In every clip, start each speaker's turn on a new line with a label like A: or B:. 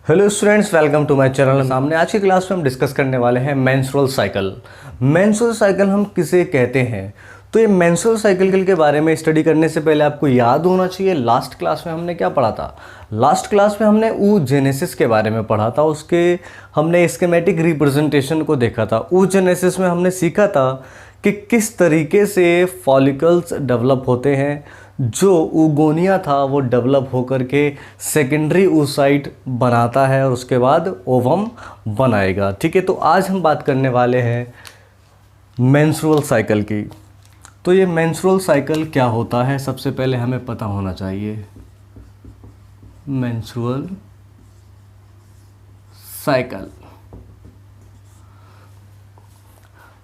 A: Hello students, welcome to my channel. सामने आज की क्लास में हम डिस्कस करने वाले हैं मेंस्ट्रुअल साइकिल। मेंस्ट्रुअल साइकिल हम किसे कहते हैं? तो ये मेंस्ट्रुअल साइकिल के बारे में स्टडी करने से पहले आपको याद होना चाहिए लास्ट क्लास में हमने क्या पढ़ा था। लास्ट क्लास में हमने oogenesis के बारे में पढ़ा था, उसके हमने स्कीमेटिक रिप्रेजेंटेशन को देखा था। oogenesis में हमने सीखा था कि किस तरीके से फॉलिकल्स डेवलप होते हैं, जो oogonia था वो डेवलप होकर के सेकेंडरी oocyte बनाता है और उसके बाद ओवम बनाएगा। ठीक है, तो आज हम बात करने वाले हैं मेंस्ट्रुअल साइकिल की। तो ये मेंस्ट्रुअल साइकिल क्या होता है, सबसे पहले हमें पता होना चाहिए। Menstrual cycle,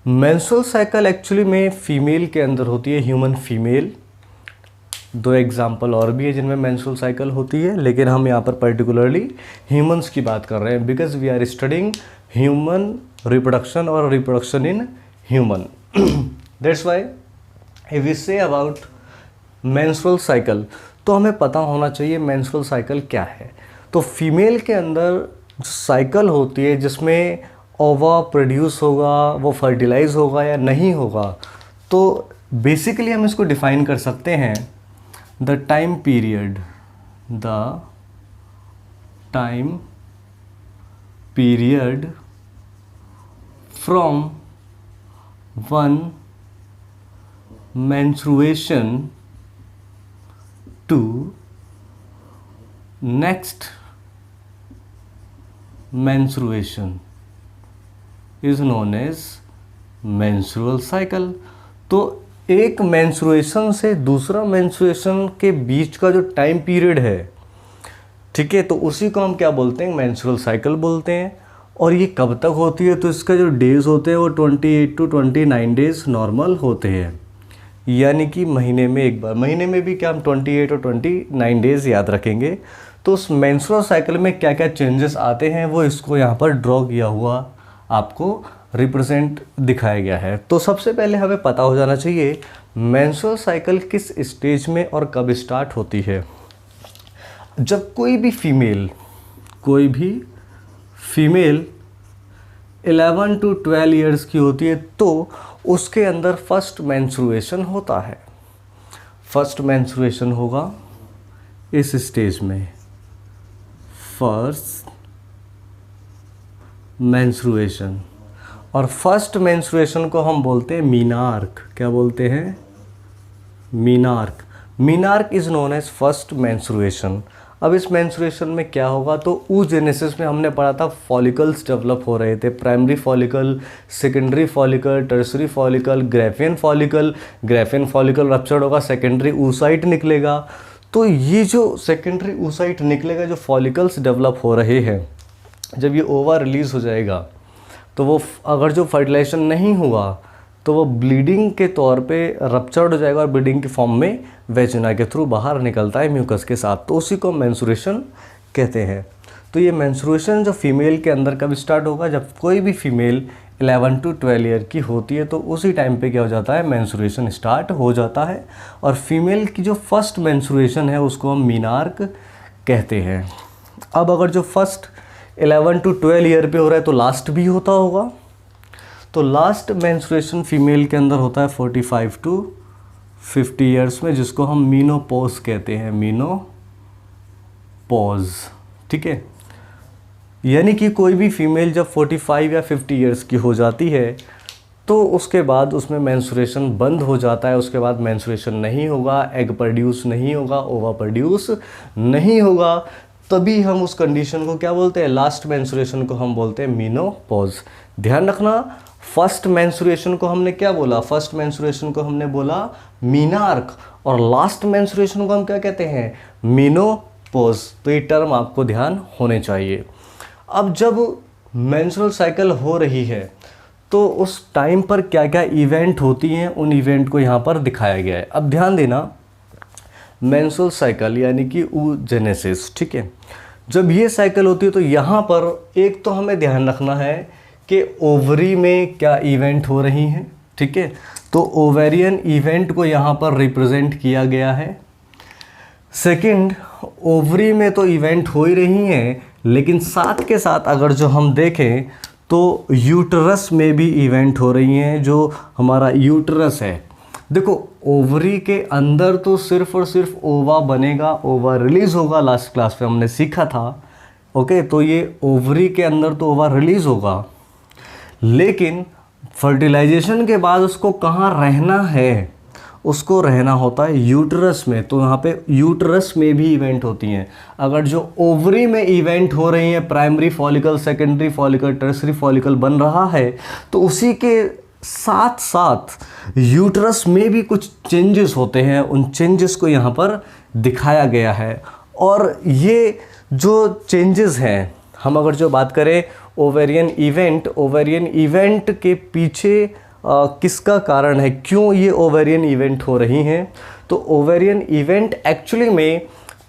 A: menstrual cycle actually में फीमेल के अंदर होती है, ह्यूमन फीमेल। दो एग्जाम्पल और भी है जिनमें मेंस्ट्रुअल साइकिल होती है, लेकिन हम यहाँ पर पर्टिकुलरली ह्यूमंस की बात कर रहे हैं, because we are studying human reproduction और reproduction in human. That's why if we say about menstrual cycle, तो हमें पता होना चाहिए मेंस्ट्रुअल साइकिल क्या है। तो फीमेल के अंदर जो साइकिल होती है जिसमें ओवा प्रोड्यूस होगा, वो फर्टिलाइज होगा या नहीं होगा, तो बेसिकली हम इसको डिफाइन कर सकते हैं the time period from one menstruation to next menstruation is known as menstrual cycle। तो एक मेंस्ट्रुएशन से दूसरा मेंस्ट्रुएशन के बीच का जो टाइम पीरियड है, ठीक है, तो उसी को हम क्या बोलते हैं? मेंस्ट्रुअल साइकिल बोलते हैं। और ये कब तक होती है? तो इसका जो डेज़ होते हैं वो 28 to 29 डेज़ नॉर्मल होते हैं, यानी कि महीने में एक बार। महीने में भी क्या हम 28 और 29 डेज़ याद रखेंगे। तो उस मेंस्ट्रुअल साइकिल में क्या क्या चेंजेस आते हैं वो इसको यहाँ पर ड्रॉ किया हुआ आपको रिप्रेजेंट दिखाया गया है। तो सबसे पहले हमें पता हो जाना चाहिए मेंस्ट्रुअल साइकिल किस स्टेज में और कब स्टार्ट होती है। जब कोई भी फीमेल 11 to 12 ईयर्स की होती है, तो उसके अंदर फर्स्ट मेंस्ट्रुएशन होता है। फर्स्ट मेंस्ट्रुएशन होगा इस स्टेज में, फर्स्ट मेंस्ट्रुएशन। और फर्स्ट मेंस्ट्रुएशन को हम बोलते हैं मीनार्क। क्या बोलते हैं? Menarche. Menarche is known as first menstruation. अब इस मेंस्ट्रुएशन में क्या होगा? तो oogenesis में हमने पढ़ा था फॉलिकल्स डेवलप हो रहे थे, primary follicle, secondary follicle, tertiary follicle, Graafian follicle. Graafian follicle ruptured होगा, सेकेंडरी oocyte निकलेगा। तो ये जो सेकेंडरी oocyte निकलेगा, जो फॉलिकल्स डेवलप हो रहे हैं, जब ये ओवा रिलीज़ हो जाएगा, तो वो अगर जो फर्टिलाइजेशन नहीं हुआ तो वो ब्लीडिंग के तौर पे रप्चर्ड हो जाएगा और ब्लीडिंग के फॉर्म में वेजिना के थ्रू बाहर निकलता है म्यूकस के साथ। तो उसी को मेंस्ट्रुएशन कहते हैं। तो ये मेंस्ट्रुएशन जो फीमेल के अंदर कब स्टार्ट होगा? जब कोई भी फीमेल 11 to 12 ईयर की होती है, तो उसी टाइम पे क्या हो जाता है? मेंस्ट्रुएशन स्टार्ट हो जाता है। और फीमेल की जो फर्स्ट मेंस्ट्रुएशन है उसको हम मीनार्क कहते हैं। अब अगर जो फर्स्ट 11 to 12 ईयर पे हो रहा है तो लास्ट भी होता होगा। तो लास्ट मेंस्ट्रुएशन फीमेल के अंदर होता है 45 to 50 ईयर्स में, जिसको हम मीनोपॉज कहते हैं। मीनोपॉज, ठीक है। यानी कि कोई भी फीमेल जब 45 या 50 ईयर्स की हो जाती है तो उसके बाद उसमें मेंस्ट्रुएशन बंद हो जाता है। उसके बाद मेंस्ट्रुएशन नहीं होगा, एग प्रोड्यूस नहीं होगा, ओवा प्रोड्यूस नहीं होगा। तभी हम उस कंडीशन को क्या बोलते हैं? लास्ट मेंस्ट्रुएशन को हम बोलते हैं मीनोपॉज। ध्यान रखना, फर्स्ट मेंस्ट्रुएशन को हमने क्या बोला? फर्स्ट मेंस्ट्रुएशन को हमने बोला मीनार्क, और लास्ट मेंस्ट्रुएशन को हम क्या कहते हैं? मीनोपॉज। तो ये टर्म आपको ध्यान होने चाहिए। अब जब मेंस्ट्रुअल साइकिल हो रही है तो उस टाइम पर क्या क्या इवेंट होती हैं, उन इवेंट को यहाँ पर दिखाया गया है। अब ध्यान देना, मेंस्ट्रुअल साइकिल यानी कि oogenesis, ठीक है, जब ये साइकिल होती है तो यहाँ पर एक तो हमें ध्यान रखना है कि ओवरी में क्या इवेंट हो रही हैं, ठीक है। तो ओवेरियन इवेंट को यहाँ पर रिप्रेजेंट किया गया है। सेकंड, ओवरी में तो इवेंट हो ही रही हैं, लेकिन साथ के साथ अगर जो हम देखें तो यूटरस में भी इवेंट हो रही हैं। जो हमारा यूटरस है, देखो ओवरी के अंदर तो सिर्फ और सिर्फ ओवा बनेगा, ओवा रिलीज होगा, लास्ट क्लास में हमने सीखा था। ओके, तो ये ओवरी के अंदर तो ओवा रिलीज होगा, लेकिन फर्टिलाइजेशन के बाद उसको कहाँ रहना है, उसको रहना होता है यूटरस में। तो यहाँ पे यूटरस में भी इवेंट होती हैं। अगर जो ओवरी में इवेंट हो रही हैं, primary follicle, secondary follicle, tertiary follicle बन रहा है, तो उसी के साथ साथ यूटरस में भी कुछ चेंजेस होते हैं। उन चेंजेस को यहाँ पर दिखाया गया है। और ये जो चेंजेस हैं, हम अगर जो बात करें ओवेरियन इवेंट के पीछे किसका कारण है, क्यों ये ओवेरियन इवेंट हो रही हैं, तो ओवेरियन इवेंट एक्चुअली में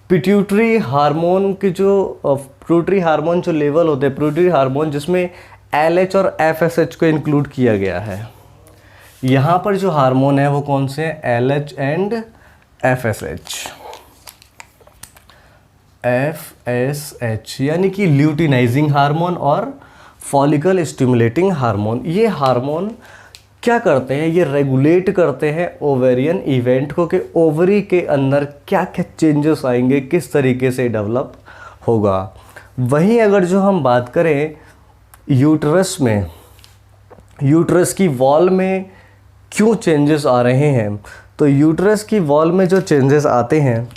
A: पिट्यूटरी हार्मोन के जो पिट्यूटरी हार्मोन जो लेवल होते हैं, पिट्यूटरी हार्मोन जिसमें LH और FSH को इंक्लूड किया गया है। यहाँ पर जो हार्मोन है वो कौन से हैं, LH एंड FSH। FSH यानी कि ल्यूटिनाइजिंग हार्मोन और फॉलिकल स्टिमुलेटिंग हार्मोन। ये हार्मोन क्या करते हैं, ये रेगुलेट करते हैं ओवेरियन इवेंट को कि ओवरी के अंदर क्या क्या चेंजेस आएंगे, किस तरीके से डेवलप होगा। वहीं अगर जो हम बात करें यूटरस में, यूटरस की वॉल में क्यों चेंजेस आ रहे हैं, तो यूटरस की वॉल में जो चेंजेस आते हैं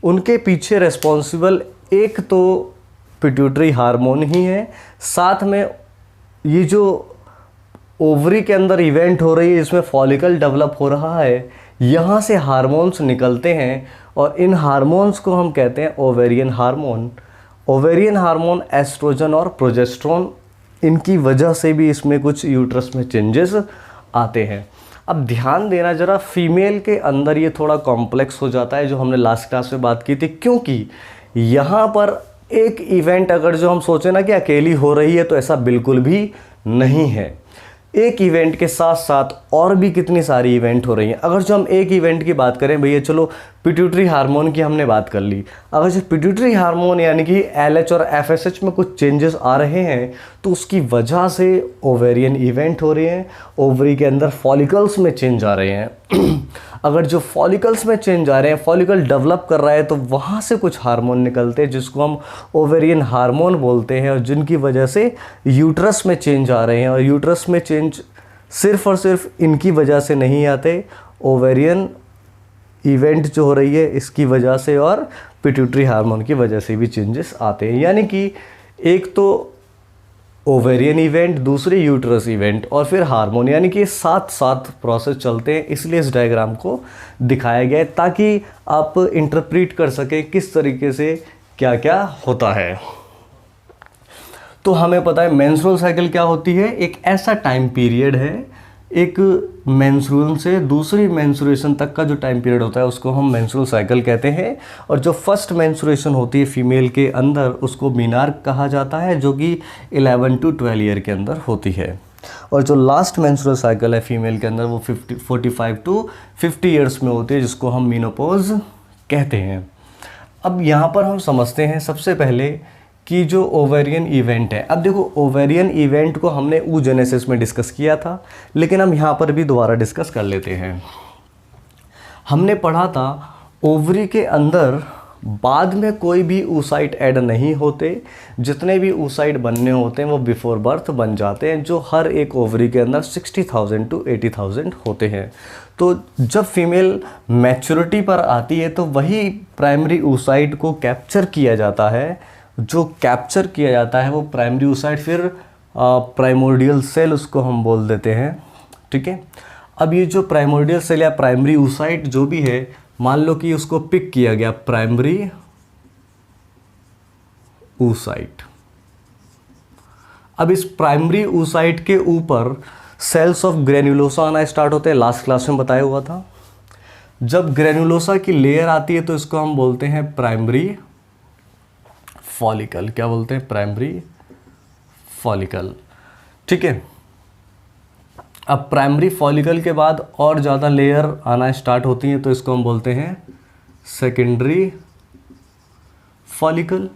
A: उनके पीछे रिस्पॉन्सिबल एक तो पिट्यूटरी हार्मोन ही है, साथ में ये जो ओवरी के अंदर इवेंट हो रही है इसमें फॉलिकल डेवलप हो रहा है, यहाँ से हार्मोन्स निकलते हैं और इन हार्मोन्स को हम कहते हैं ovarian hormone. Ovarian hormone oestrogen और प्रोजेस्टेरोन, इनकी वजह से भी इसमें कुछ यूट्रस में चेंजेस आते हैं। अब ध्यान देना ज़रा, फीमेल के अंदर ये थोड़ा कॉम्प्लेक्स हो जाता है, जो हमने लास्ट क्लास में बात की थी, क्योंकि यहाँ पर एक इवेंट अगर जो हम सोचें ना कि अकेली हो रही है, तो ऐसा बिल्कुल भी नहीं है। एक इवेंट के साथ साथ और भी कितनी सारी इवेंट हो रही हैं। अगर जो हम एक इवेंट की बात करें, भैया चलो पिट्यूटरी हार्मोन की हमने बात कर ली, अगर जो पिट्यूटरी हार्मोन यानी कि LH और FSH में कुछ चेंजेस आ रहे हैं, तो उसकी वजह से ओवेरियन इवेंट हो रहे हैं, ओवरी के अंदर फॉलिकल्स में चेंज आ रहे हैं। अगर जो फॉलिकल्स में चेंज आ रहे हैं, फॉलिकल डेवलप कर रहा है, तो वहाँ से कुछ हार्मोन निकलते हैं जिसको हम ओवेरियन हार्मोन बोलते हैं, और जिनकी वजह से यूट्रस में चेंज आ रहे हैं। और यूट्रस में चेंज सिर्फ और सिर्फ इनकी वजह से नहीं आते, ओवेरियन इवेंट जो हो रही है इसकी वजह से और पिट्यूटरी हार्मोन की वजह से भी चेंजेस आते हैं। यानी कि एक तो ओवेरियन इवेंट, दूसरे यूट्रस इवेंट और फिर हार्मोन, यानी कि साथ साथ प्रोसेस चलते हैं। इसलिए इस डायग्राम को दिखाया गया है ताकि आप इंटरप्रीट कर सकें किस तरीके से क्या क्या होता है। तो हमें पता है मेंस्ट्रुअल साइकिल क्या होती है, एक ऐसा टाइम पीरियड है, एक मेंस्ट्रुअल से दूसरी मेंस्ट्रुएशन तक का जो टाइम पीरियड होता है उसको हम मेंस्ट्रुअल साइकिल कहते हैं। और जो फर्स्ट मेंस्ट्रुएशन होती है फीमेल के अंदर उसको मीनार्क कहा जाता है, जो कि 11 to 12 ईयर के अंदर होती है। और जो लास्ट मेंस्ट्रुअल साइकिल है फीमेल के अंदर वो 45 to 50 ईयर्स में होती है, जिसको हम मीनोपॉज कहते हैं। अब यहाँ पर हम समझते हैं सबसे पहले कि जो ओवेरियन इवेंट है, अब देखो ओवेरियन इवेंट को हमने oogenesis में डिस्कस किया था, लेकिन हम यहाँ पर भी दोबारा डिस्कस कर लेते हैं। हमने पढ़ा था ओवरी के अंदर बाद में कोई भी oocyte ऐड नहीं होते, जितने भी oocyte बनने होते हैं वो बिफोर बर्थ बन जाते हैं, जो हर एक ओवरी के अंदर 60,000 to 80,000 होते हैं। तो जब फीमेल मैच्योरिटी पर आती है तो वही प्राइमरी oocyte को कैप्चर किया जाता है। जो कैप्चर किया जाता है वो प्राइमरी oocyte, फिर प्राइमोर्डियल सेल उसको हम बोल देते हैं, ठीक है। अब ये जो प्राइमोर्डियल सेल या प्राइमरी oocyte जो भी है, मान लो कि उसको पिक किया गया प्राइमरी oocyte। अब इस प्राइमरी oocyte के ऊपर सेल्स ऑफ ग्रेन्युलोसा आना स्टार्ट होते हैं, लास्ट क्लास में बताया हुआ था। जब ग्रेन्युलोसा की लेयर आती है तो इसको हम बोलते हैं प्राइमरी फॉलिकल। क्या बोलते हैं? प्राइमरी फॉलिकल, ठीक है। अब प्राइमरी फॉलिकल के बाद और ज़्यादा लेयर आना स्टार्ट होती हैं तो इसको हम बोलते हैं सेकेंडरी फॉलिकल।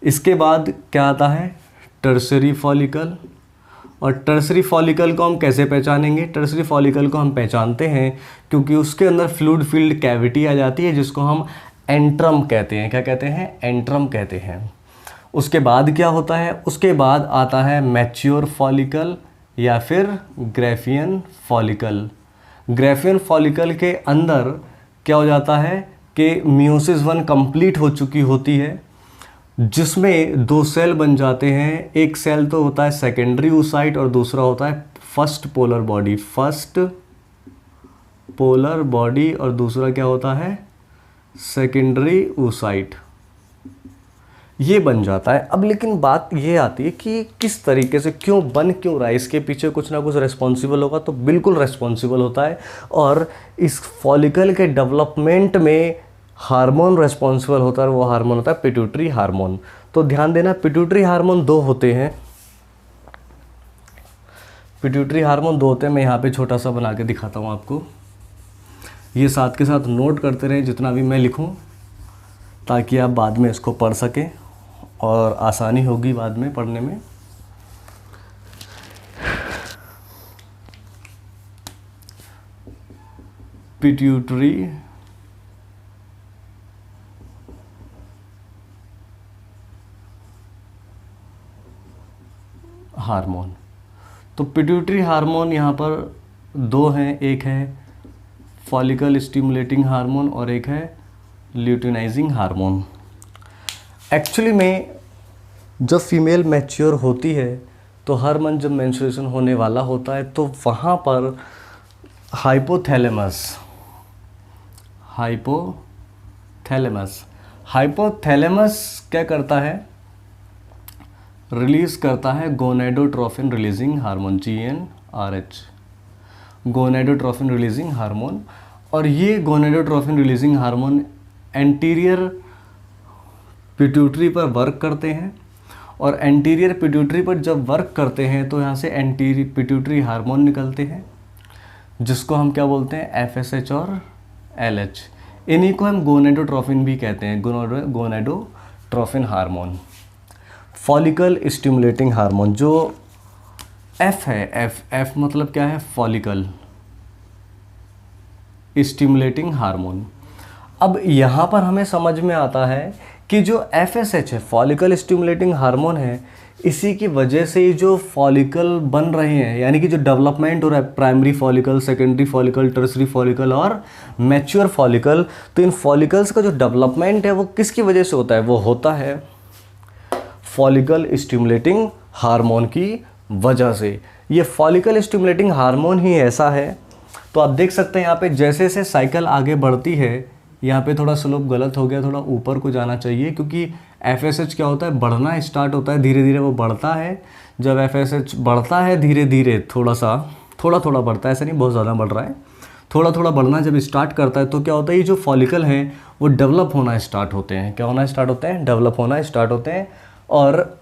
A: इसके बाद क्या आता है, टर्सरी फॉलिकल। और टर्सरी फॉलिकल को हम कैसे पहचानेंगे, टर्सरी फॉलिकल को हम पहचानते हैं क्योंकि उसके अंदर फ्लूइड फील्ड कैविटी आ जाती है जिसको हम एंट्रम कहते हैं। क्या कहते हैं, एंट्रम कहते हैं। उसके बाद क्या होता है, उसके बाद आता है मैच्योर फॉलिकल या फिर ग्राफियन फॉलिकल। ग्राफियन फॉलिकल के अंदर क्या हो जाता है कि मियोसिस 1 कंप्लीट हो चुकी होती है, जिसमें 2 सेल बन जाते हैं। एक सेल तो होता है सेकेंडरी oocyte और दूसरा होता है first polar body. First polar body और दूसरा क्या होता है, सेकेंडरी oocyte। ये बन जाता है। अब लेकिन बात ये आती है कि किस तरीके से, क्यों बन क्यों रहा है, इसके पीछे कुछ ना कुछ रिस्पॉन्सिबल होगा, तो बिल्कुल रिस्पॉन्सिबल होता है। और इस फॉलिकल के डेवलपमेंट में हार्मोन रिस्पॉन्सिबल होता है, वो हार्मोन होता है पिट्यूटरी हार्मोन। तो ध्यान देना, पिट्यूटरी हार्मोन 2 होते हैं। पिट्यूटरी हार्मोन 2 होते हैं। मैं यहाँ पे छोटा सा बना के दिखाता हूँ आपको। ये साथ के साथ नोट करते रहें जितना भी मैं लिखूँ, ताकि आप बाद में इसको पढ़ सकें और आसानी होगी बाद में पढ़ने में। Pituitary hormone. तो पिट्यूटरी हार्मोन यहाँ पर 2 हैं, एक है फॉलिकल स्टिमुलेटिंग हार्मोन और एक है ल्यूटिनाइजिंग हार्मोन। एक्चुअली में जब फीमेल मैच्योर होती है तो हर मंथ जब मेंस्ट्रुएशन होने वाला होता है तो वहाँ पर हाइपोथैलेमस क्या करता है, रिलीज़ करता है gonadotrophin releasing hormone, GnRH, gonadotrophin releasing hormone. और ये gonadotrophin releasing hormone anterior pituitary पर वर्क करते हैं। और एंटीरियर पिट्यूटरी पर जब वर्क करते हैं तो यहाँ से एंटीरियर पिट्यूटरी हार्मोन निकलते हैं, जिसको हम क्या बोलते हैं, FSH और LH। इन्हीं को हम गोनेडोट्रोफिन भी कहते हैं, gonadotrophin hormone. Follicle stimulating hormone जो F है, F मतलब क्या है, फॉलिकल स्टिमुलेटिंग हार्मोन। अब यहाँ पर हमें समझ में आता है कि जो FSH है, फॉलिकल स्टिमुलेटिंग हार्मोन है, इसी की वजह से जो फॉलिकल बन रहे हैं, यानी कि जो डेवलपमेंट हो रहा है, primary follicle, secondary follicle, tertiary follicle और मैच्योर फॉलिकल, तो इन फॉलिकल्स का जो डेवलपमेंट है वो किसकी वजह से होता है, वो होता है फॉलिकल स्टिमुलेटिंग हार्मोन की वजह से। ये फॉलिकल स्टिमुलेटिंग हार्मोन ही ऐसा है। तो आप देख सकते हैं यहाँ पे जैसे जैसे साइकिल आगे बढ़ती है, यहाँ पे थोड़ा स्लोप गलत हो गया, थोड़ा ऊपर को जाना चाहिए, क्योंकि FSH क्या होता है, बढ़ना स्टार्ट होता है, धीरे धीरे वो बढ़ता है। जब FSH बढ़ता है धीरे धीरे, थोड़ा थोड़ा बढ़ता है, ऐसा नहीं बहुत ज़्यादा बढ़ रहा है, थोड़ा थोड़ा बढ़ना जब स्टार्ट करता है तो क्या होता है, ये जो फॉलिकल हैं वो डेवलप होना स्टार्ट होते हैं। क्या होना स्टार्ट होते हैं, डेवलप होना स्टार्ट होते हैं। और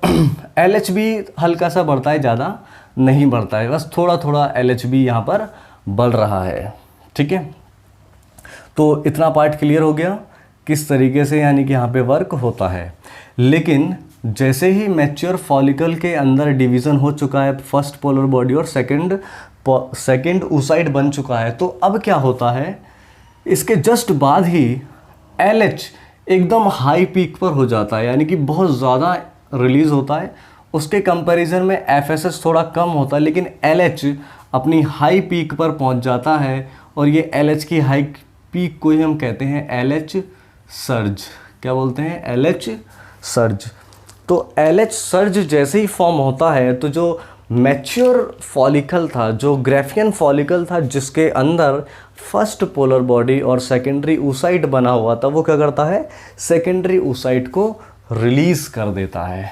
A: LH भी हल्का सा बढ़ता है, ज़्यादा नहीं बढ़ता है, बस थोड़ा थोड़ा LH भी यहाँ पर बढ़ रहा है। ठीक है, तो इतना पार्ट क्लियर हो गया किस तरीके से यानी कि यहाँ पे वर्क होता है। लेकिन जैसे ही मैच्योर फॉलिकल के अंदर डिवीज़न हो चुका है, फर्स्ट पोलर बॉडी और सेकंड oocyte बन चुका है, तो अब क्या होता है, इसके जस्ट बाद ही LH एकदम हाई पीक पर हो जाता है, यानी कि बहुत ज़्यादा रिलीज़ होता है। उसके कंपैरिजन में FSH थोड़ा कम होता है, लेकिन LH अपनी हाई पीक पर पहुंच जाता है। और ये LH की हाई पीक को ही हम कहते हैं LH सर्ज। क्या बोलते हैं, LH सर्ज। तो LH सर्ज जैसे ही फॉर्म होता है तो जो मैच्योर फॉलिकल था, जो ग्राफियन फॉलिकल था, जिसके अंदर फर्स्ट पोलर बॉडी और सेकेंडरी oocyte बना हुआ था, वो क्या करता है, सेकेंडरी oocyte को रिलीज़ कर देता है।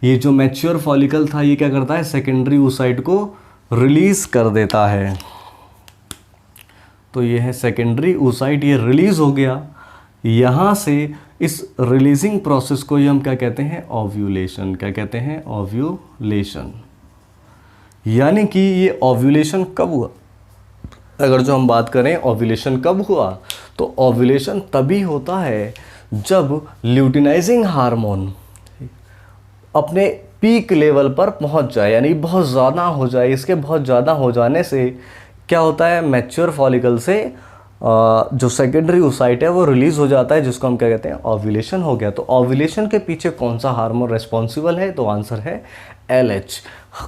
A: ये जो मैच्योर फॉलिकल था ये क्या करता है, सेकेंडरी oocyte को रिलीज़ कर देता है। तो ये है सेकेंडरी oocyte, ये रिलीज़ हो गया। यहाँ से इस रिलीजिंग प्रोसेस को ही हम क्या कहते हैं, ओव्यूलेशन। क्या कहते हैं, ओव्यूलेशन। यानी कि ये ओव्यूलेशन कब हुआ, अगर जो हम बात करें ओव्यूलेशन कब हुआ, तो ओव्यूलेशन तभी होता है जब ल्यूटिनाइजिंग हार्मोन अपने पीक लेवल पर पहुंच जाए, यानी बहुत ज़्यादा हो जाए, इसके बहुत ज़्यादा हो जाने से क्या होता है, मैच्योर फॉलिकल से जो सेकेंडरी ओसाइट है वो रिलीज़ हो जाता है, जिसको हम क्या कहते हैं, ओव्यूलेशन हो गया। तो ओव्यूलेशन के पीछे कौन सा हार्मोन रेस्पॉन्सिबल है, तो आंसर है LH।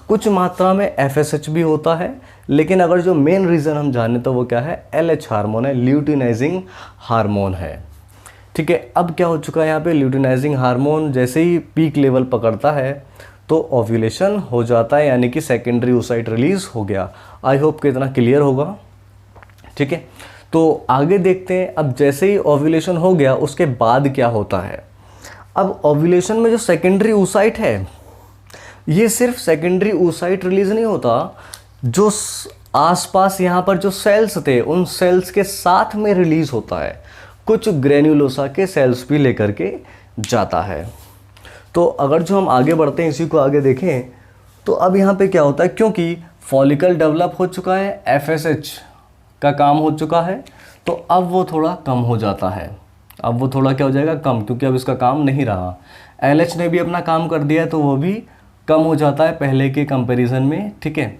A: कुछ मात्रा में FSH भी होता है, लेकिन अगर जो मेन रीज़न हम जाने तो वो क्या है, LH हार्मोन है, ल्यूटिनाइजिंग हार्मोन है। ठीक है, अब क्या हो चुका है यहाँ पे, ल्यूटिनाइजिंग हार्मोन जैसे ही पीक लेवल पकड़ता है तो ओव्यूलेशन हो जाता है, यानी कि सेकेंडरी ओसाइट रिलीज़ हो गया। आई होप कि इतना क्लियर होगा। ठीक है, तो आगे देखते हैं। अब जैसे ही ओव्यूलेशन हो गया उसके बाद क्या होता है। अब ओव्यूलेशन में जो सेकेंडरी ओसाइट है, ये सिर्फ सेकेंडरी oocyte रिलीज नहीं होता, जो आसपास यहाँ पर जो सेल्स थे उन सेल्स के साथ में रिलीज होता है, कुछ ग्रेन्युलोसा के सेल्स भी लेकर के जाता है। तो अगर जो हम आगे बढ़ते हैं, इसी को आगे देखें, तो अब यहाँ पे क्या होता है, क्योंकि फॉलिकल डेवलप हो चुका है, FSH का काम हो चुका है, तो अब वो थोड़ा कम हो जाता है। अब वो थोड़ा क्या हो जाएगा, कम, क्योंकि अब इसका काम नहीं रहा। LH ने भी अपना काम कर दिया है, तो वो भी कम हो जाता है पहले के कंपैरिजन में। ठीक है,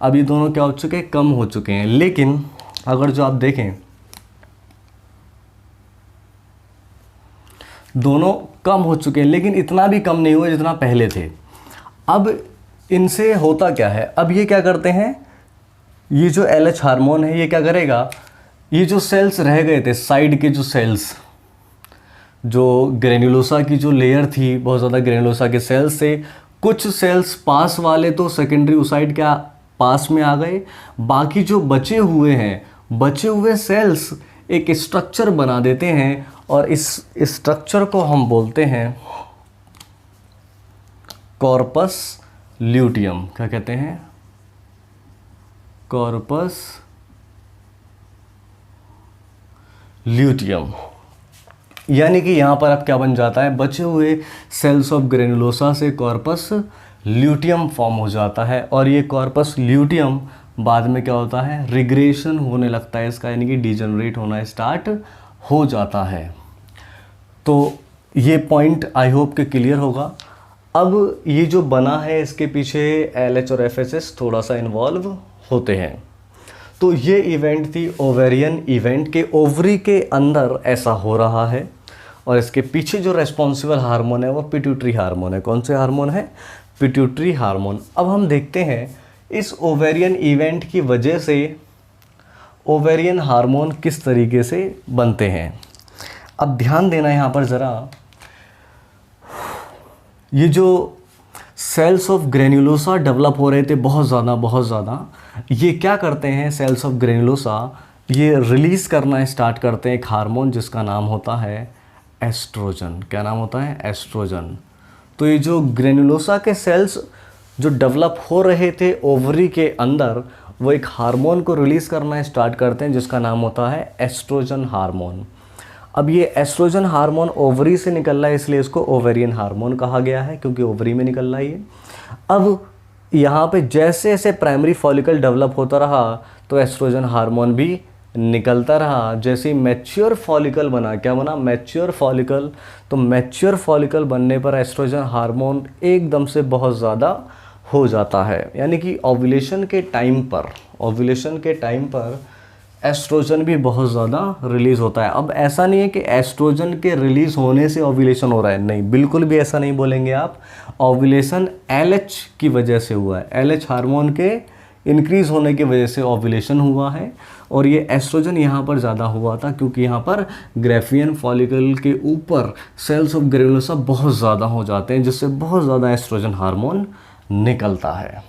A: अब ये दोनों क्या हो चुके हैं, कम हो चुके हैं। लेकिन अगर जो आप देखें, दोनों कम हो चुके हैं, लेकिन इतना भी कम नहीं हुआ जितना पहले थे। अब इनसे होता क्या है, अब ये क्या करते हैं, ये जो LH हार्मोन है ये क्या करेगा, ये जो सेल्स रह गए थे साइड के, जो सेल्स, जो ग्रेन्युलोसा की जो लेयर थी, बहुत ज़्यादा ग्रेन्युलोसा के सेल्स से, कुछ सेल्स पास वाले तो सेकेंडरी ओसाइट के पास में आ गए, बाकी जो बचे हुए हैं, बचे हुए सेल्स एक स्ट्रक्चर बना देते हैं, और इस स्ट्रक्चर को हम बोलते हैं कॉर्पस ल्यूटियम। क्या कहते हैं, कॉर्पस ल्यूटियम। यानी कि यहाँ पर अब क्या बन जाता है, बचे हुए सेल्स ऑफ ग्रेनुलोसा से कॉर्पस ल्यूटियम फॉर्म हो जाता है, और ये कॉर्पस ल्यूटियम बाद में क्या होता है, रिग्रेशन होने लगता है इसका, यानी कि डिजनरेट होना स्टार्ट हो जाता है। तो ये पॉइंट आई होप के क्लियर होगा। अब ये जो बना है इसके पीछे LH और FSH थोड़ा सा इन्वॉल्व होते हैं। तो ये इवेंट थी ओवेरियन इवेंट के, ओवरी के अंदर ऐसा हो रहा है, और इसके पीछे जो रेस्पॉन्सिबल हार्मोन है वो पिट्यूटरी हार्मोन है। कौन से हार्मोन है, पिट्यूटरी हार्मोन। अब हम देखते हैं इस ओवेरियन इवेंट की वजह से ओवेरियन हार्मोन किस तरीके से बनते हैं। अब ध्यान देना यहाँ पर ज़रा, ये जो सेल्स ऑफ ग्रेन्युलोसा डेवलप हो रहे थे बहुत ज़्यादा, ये क्या करते हैं, सेल्स ऑफ ग्रेन्युलोसा ये रिलीज़ करना स्टार्ट करते हैं एक हार्मोन जिसका नाम होता है एस्ट्रोजन। क्या नाम होता है, एस्ट्रोजन। तो ये जो ग्रेन्युलोसा के सेल्स जो डेवलप हो रहे थे ओवरी के अंदर, वो एक हार्मोन को रिलीज़ करना स्टार्ट करते हैं जिसका नाम होता है एस्ट्रोजन हार्मोन। अब ये एस्ट्रोजन हार्मोन ओवरी से निकल रहा है, इसलिए इसको ओवेरियन हार्मोन कहा गया है, क्योंकि ओवरी में निकल रहा है ये। अब यहाँ पे जैसे जैसे प्राइमरी फॉलिकल डेवलप होता रहा तो एस्ट्रोजन हार्मोन भी निकलता रहा। जैसे ही मैच्योर फॉलिकल बना, क्या बना, मैच्योर फॉलिकल, तो मैच्योर फॉलिकल बनने पर एस्ट्रोजन हार्मोन एकदम से बहुत ज़्यादा हो जाता है, यानी कि ओव्यूलेशन के टाइम पर एस्ट्रोजन भी बहुत ज़्यादा रिलीज़ होता है। अब ऐसा नहीं है कि एस्ट्रोजन के रिलीज़ होने से ओव्यूलेशन हो रहा है, नहीं, बिल्कुल भी ऐसा नहीं बोलेंगे आप। ओव्यूलेशन LH की वजह से हुआ है, LH हार्मोन के इंक्रीज़ होने की वजह से ओव्यूलेशन हुआ है, और ये एस्ट्रोजन यहाँ पर ज़्यादा हुआ था क्योंकि यहाँ पर ग्रेफियन फॉलिकल के ऊपर सेल्स ऑफ ग्रेनुलोसा बहुत ज़्यादा हो जाते हैं, जिससे बहुत ज़्यादा एस्ट्रोजन हार्मोन निकलता है।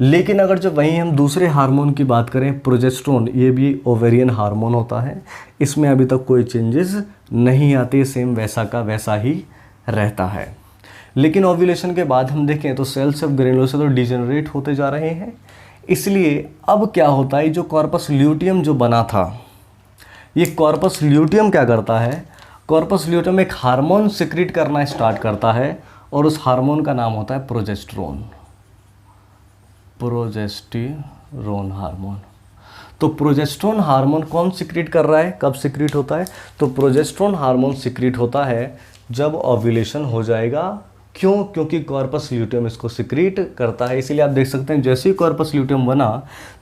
A: लेकिन अगर जब वहीं हम दूसरे हार्मोन की बात करें, प्रोजेस्टेरोन, ये भी ओवेरियन हार्मोन होता है, इसमें अभी तक कोई चेंजेस नहीं आते, सेम वैसा का वैसा ही रहता है। लेकिन ओव्यूलेशन के बाद हम देखें तो सेल्स ऑफ ग्रेनुलोसा तो डिजेनरेट होते जा रहे हैं, इसलिए अब क्या होता है, जो कॉर्पस ल्यूटियम जो बना था, ये कॉर्पस ल्यूटियम क्या करता है, कॉर्पस ल्यूटियम एक हार्मोन सिक्रीट करना स्टार्ट करता है, और उस हार्मोन का नाम होता है प्रोजेस्टेरोन हार्मोन। तो प्रोजेस्टेरोन हार्मोन कौन सिक्रीट कर रहा है, कब सिक्रीट होता है? तो प्रोजेस्टेरोन हार्मोन सिक्रीट होता है जब ओव्यूलेशन हो जाएगा। क्यों? क्योंकि कॉर्पस ल्यूटियम इसको सिक्रीट करता है। इसीलिए आप देख सकते हैं जैसे ही कॉर्पस ल्यूटियम बना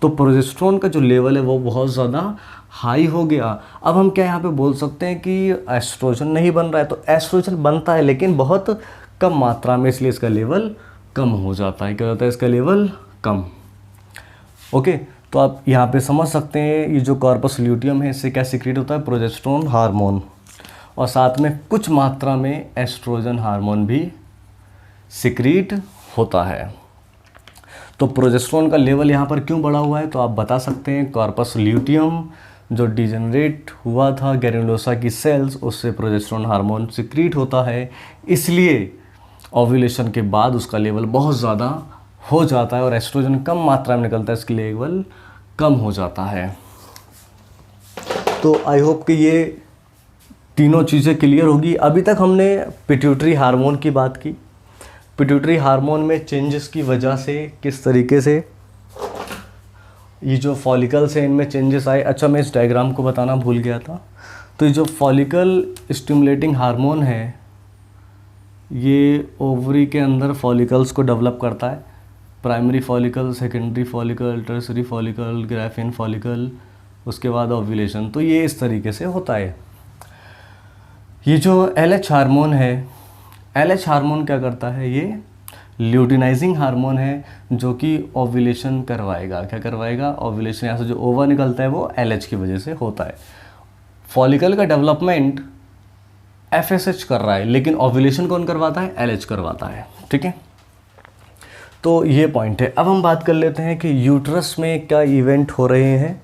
A: तो प्रोजेस्टेरोन का जो लेवल है वो बहुत ज़्यादा हाई हो गया। अब हम क्या यहाँ पे बोल सकते हैं कि एस्ट्रोजन नहीं बन रहा है, तो एस्ट्रोजन बनता है लेकिन बहुत कम मात्रा में, इसलिए इसका लेवल कम हो जाता है। क्या होता है? इसका लेवल कम। ओके, तो आप यहाँ पे समझ सकते हैं ये जो कॉर्पस ल्यूटियम है इससे क्या सिक्रीट होता है? प्रोजेस्टेरोन हार्मोन, और साथ में कुछ मात्रा में एस्ट्रोजन हार्मोन भी सिक्रीट होता है। तो प्रोजेस्टेरोन का लेवल यहाँ पर क्यों बढ़ा हुआ है? तो आप बता सकते हैं कॉर्पस ल्यूटियम जो डिजेनरेट हुआ था ग्रैन्युलोसा की सेल्स, उससे प्रोजेस्टेरोन हार्मोन सिक्रीट होता है, इसलिए ओव्यूलेशन के बाद उसका लेवल बहुत ज़्यादा हो जाता है और एस्ट्रोजन कम मात्रा में निकलता है, इसके लेवल कम हो जाता है। तो आई होप कि ये तीनों चीज़ें क्लियर होगी। अभी तक हमने पिट्यूटरी हार्मोन की बात की, पिट्यूटरी हार्मोन में चेंजेस की वजह से किस तरीके से ये जो फॉलिकल्स हैं इनमें चेंजेस आए। अच्छा, मैं इस डायग्राम को बताना भूल गया था। तो ये जो फॉलिकल स्टिमुलेटिंग हार्मोन है ये ओवरी के अंदर फॉलिकल्स को डेवलप करता है, primary follicle, secondary follicle, tertiary follicle, graphene follicle, उसके बाद ओव्यूलेशन। तो ये इस तरीके से होता है। ये जो LH हार्मोन है, LH हार्मोन क्या करता है? ये ल्यूटिनाइजिंग हार्मोन है जो कि ओव्यूलेशन करवाएगा। क्या करवाएगा? ओव्यूलेशन। यहाँ से जो ओवा निकलता है वो LH की वजह से होता है। फॉलिकल का डेवलपमेंट FSH कर रहा है लेकिन ओव्यूलेशन कौन करवाता है? LH करवाता है। ठीक है, तो ये पॉइंट है। अब हम बात कर लेते हैं कि यूट्रस में क्या इवेंट हो रहे हैं,